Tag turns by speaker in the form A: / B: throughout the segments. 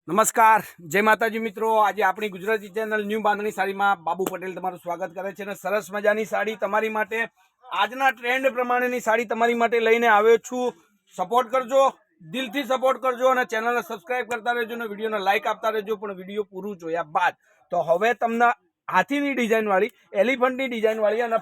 A: નમસ્કાર, જય માતાજી મિત્રો। આજે આપણી ગુજરાતી ચેનલ ન્યૂ બાંધણી સાડીમાં બાબુ પટેલ તમારું સ્વાગત કરે છે અને સરસ મજાની સાડી તમારી માટે આજના ટ્રેન્ડ પ્રમાણેની સાડી તમારી માટે લઈને આવ્યો છું। સપોર્ટ કરજો, દિલથી સપોર્ટ કરજો અને ચેનલને સબસ્ક્રાઇબ કરતા રહેજો અને વિડીયોને લાઇક આપતા રહેજો, પણ વિડીયો પૂરું જોયા બાદ। તો હવે તમને હાથીની ડિઝાઇનવાળી, એલિફન્ટની ડિઝાઇનવાળી અને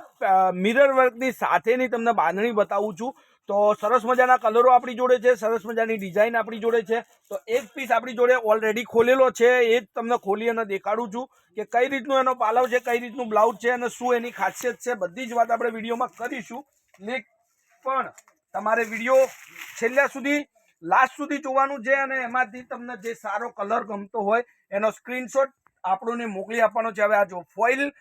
A: મિરર વર્કની સાથેની તમને બાંધણી બતાવું છું। તો સરસ મજાના કલરો આપણી જોડે છે, સરસ મજાની ડિઝાઇન આપણી જોડે છે। તો એક પીસ આપણી જોડે ઓલરેડી ખોલેલો છે, એ જ તમને ખોલી અને દેખાડું છું કે કઈ રીતનું એનો પાલવ છે, કઈ રીતનું બ્લાઉઝ છે અને શું એની ખાસિયત છે। બધી જ વાત આપણે વિડીયોમાં કરીશું, પણ તમારે વિડીયો છેલ્લા સુધી લાસ્ટ સુધી જોવાનું છે અને એમાંથી તમને જે સારો કલર ગમતો હોય એનો સ્ક્રીનશોટ આપણને મોકલી આપવાનો છે। હવે આ જો ફોઇલ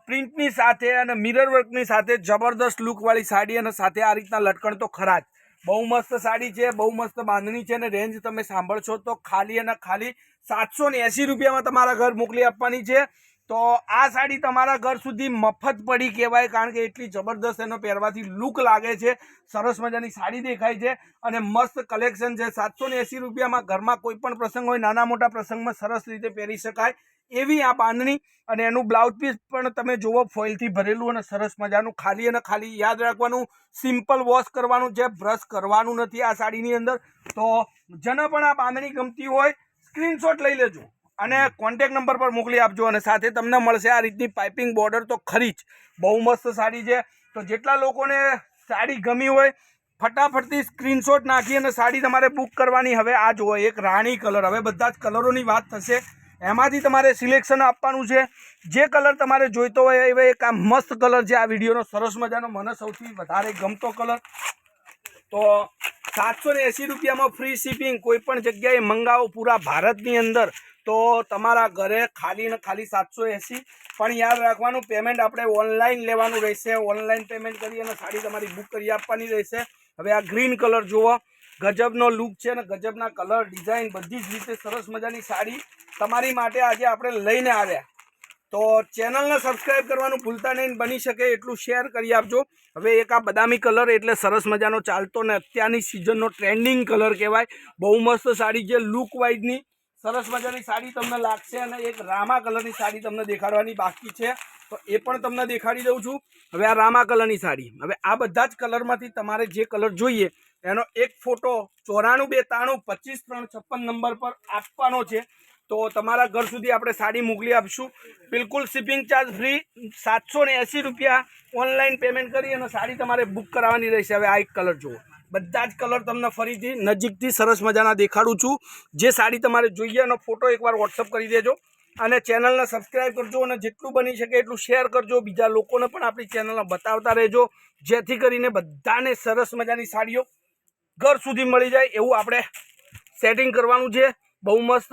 A: પ્રિન્ટની સાથે અને મિરર વર્કની સાથે જબરદસ્ત લુકવાળી સાડી અને સાથે આ રીતના લટકણ તો ખરા જ। બહુ મસ્ત સાડી છે, બહુ મસ્ત બાંધણી છે અને રેન્જ તમે સાંભળશો તો ખાલી અને ખાલી 780 રૂપિયામાં તમારા ઘર મોકલી આપવાની છે। તો આ સાડી તમારા ઘર સુધી મફત પડી કહેવાય, કારણ કે એટલી જબરદસ્ત એનો પહેરવાથી લુક લાગે છે, સરસ મજાની સાડી દેખાય છે અને મસ્ત કલેક્શન છે। 780 રૂપિયામાં ઘરમાં કોઈ પણ પ્રસંગ હોય, નાના મોટા પ્રસંગમાં સરસ રીતે પહેરી શકાય એવી આ બાંધણી। અને એનું બ્લાઉઝ પીસ પણ તમે જુઓ, ફોઇલથી ભરેલું અને સરસ મજાનું। ખાલી અને ખાલી યાદ રાખવાનું, સિમ્પલ વોશ કરવાનું છે, બ્રશ કરવાનું નથી આ સાડીની અંદર। તો જેને પણ આ બાંધણી ગમતી હોય સ્ક્રીનશોટ લઈ લેજો અને કોન્ટેક્ટ નંબર પર મોકલી આપજો અને સાથે તમને મળશે આ રીતની પાઇપિંગ બોર્ડર। તો ખરી જ બહુ મસ્ત સાડી છે। તો જેટલા લોકોને સાડી ગમી હોય ફટાફટથી સ્ક્રીનશોટ નાખી અને સાડી તમારે બુક કરવાની। હવે આ જુઓ, એક રાણી કલર, હવે બધા જ કલરોની વાત થશે, એમાંથી તમારે સિલેક્શન આપવાનું છે। જે કલર તમારે જોઈતો હોય એ એક આ મસ્ત કલર છે, આ વિડીયોનો સરસ મજાનો, મને સૌથી વધારે ગમતો કલર। તો 780 રૂપિયામાં ફ્રી શિપિંગ, કોઈ પણ જગ્યાએ મંગાવો પૂરા ભારતની અંદર તો તમારા ઘરે ખાલી ને ખાલી 780। પણ યાદ રાખવાનું, પેમેન્ટ આપણે ઓનલાઈન લેવાનું રહેશે, ઓનલાઈન પેમેન્ટ કરી અને સાડી તમારી બુક કરી આપવાની રહેશે। હવે આ ગ્રીન કલર જુઓ, ગજબનો લુક છે અને ગજબના કલર, ડિઝાઇન બધી જ રીતે સરસ મજાની સાડી તમારી માટે આજે આપણે લઈને આવ્યા। તો ચેનલને સબસ્ક્રાઇબ કરવાનું ભૂલતા નહીં, બની શકે એટલું શેર કરી આપજો। હવે એક આ બદામી કલર એટલે સરસ મજાનો ચાલતો ને અત્યારની સિઝનનો ટ્રેન્ડિંગ કલર કહેવાય। બહુ મસ્ત સાડી છે, લુક વાઇઝની સરસ મજાની સાડી તમને લાગશે। અને એક રામા કલરની સાડી તમને દેખાડવાની બાકી છે, તો એ પણ તમને દેખાડી દઉં છું। હવે આ રામા કલરની સાડી, હવે આ બધા જ કલરમાંથી તમારે જે કલર જોઈએ એનો એક ફોટો 94 293 25 356 નંબર પર આપવાનો છે, તો તમારા ઘર સુધી આપણે સાડી મોકલી આપશું। બિલકુલ શિપિંગ ચાર્જ ફ્રી, 780 રૂપિયા ઓનલાઈન પેમેન્ટ કરી અને સાડી તમારે બુક કરાવવાની રહેશે। હવે આ એક કલર જુઓ, બધા જ કલર તમને ફરીથી નજીકથી સરસ મજાના દેખાડું છું। જે સાડી તમારે જોઈએ એનો ફોટો એકવાર વોટ્સઅપ કરી દેજો અને ચેનલને સબસ્ક્રાઈબ કરજો અને જેટલું બની શકે એટલું શેર કરજો, બીજા લોકોને પણ આપણી ચેનલને બતાવતા રહેજો, જેથી કરીને બધાને સરસ મજાની સાડીઓ ઘર સુધી મળી જાય એવું આપણે સેટિંગ કરવાનું છે। બહુ મસ્ત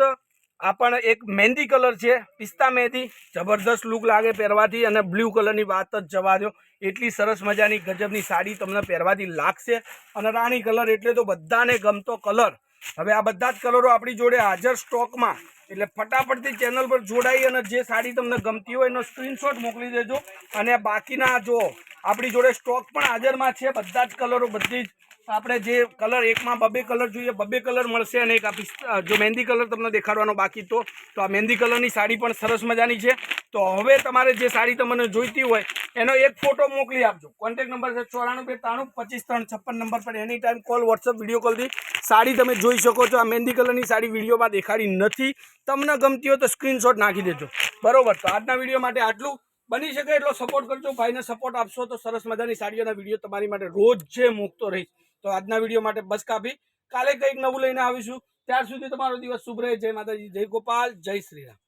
A: આ પણ એક મહેંદી કલર છે, પિસ્તા મહેંદી, જબરદસ્ત લુક લાગે પહેરવાથી। અને બ્લુ કલરની વાત જ જવા દો, એટલી સરસ મજાની ગજબની સાડી તમને પહેરવાથી લાગશે। અને રાણી કલર એટલે તો બધાને ગમતો કલર। હવે આ બધા જ કલરો આપણી જોડે હાજર સ્ટોકમાં, એટલે ફટાફટથી ચેનલ પર જોડાઈ અને જે સાડી તમને ગમતી હોય એનો સ્ક્રીનશોટ મોકલી દેજો। અને બાકીના જો આપણી જોડે સ્ટોક પણ હાજરમાં છે, બધા જ કલરો, બધી જ આપણે જે કલર એકમાં બબે કલર જોઈએ બબે કલર મળશે। અને એક આ જો મહેંદી કલર તમને દેખાડવાનો બાકી તો આ મહેંદી કલરની સાડી પણ સરસ મજાની છે। તો હવે તમારે જે સાડી તમને જોઈતી હોય એનો એક ફોટો મોકલી આપજો। કોન્ટેક્ટ નંબર છે 94 93 25 356 નંબર પર any time call, WhatsApp, video કોલથી સાડી તમે જોઈ શકો છો। આ મહેંદી કલરની સાડી વિડીયોમાં દેખાડી નથી, તમને ગમતી હોય તો સ્ક્રીનશોટ નાખી દેજો, બરોબર। તો આજના વિડીયો માટે આટલું, બની શકે એટલો સપોર્ટ કરજો, ભાઈને સપોર્ટ આપશો તો સરસ મજાની સાડીઓના વિડીયો તમારી માટે રોજ જે મૂકતો રહીશ। તો આજના વિડીયો માટે બસ કાફી, કાલે કંઈક નવું લઈને આવીશું। ત્યાર સુધી તમારો દિવસ શુભ રહે। જય માતાજી, જય ગોપાલ, જય શ્રી રામ।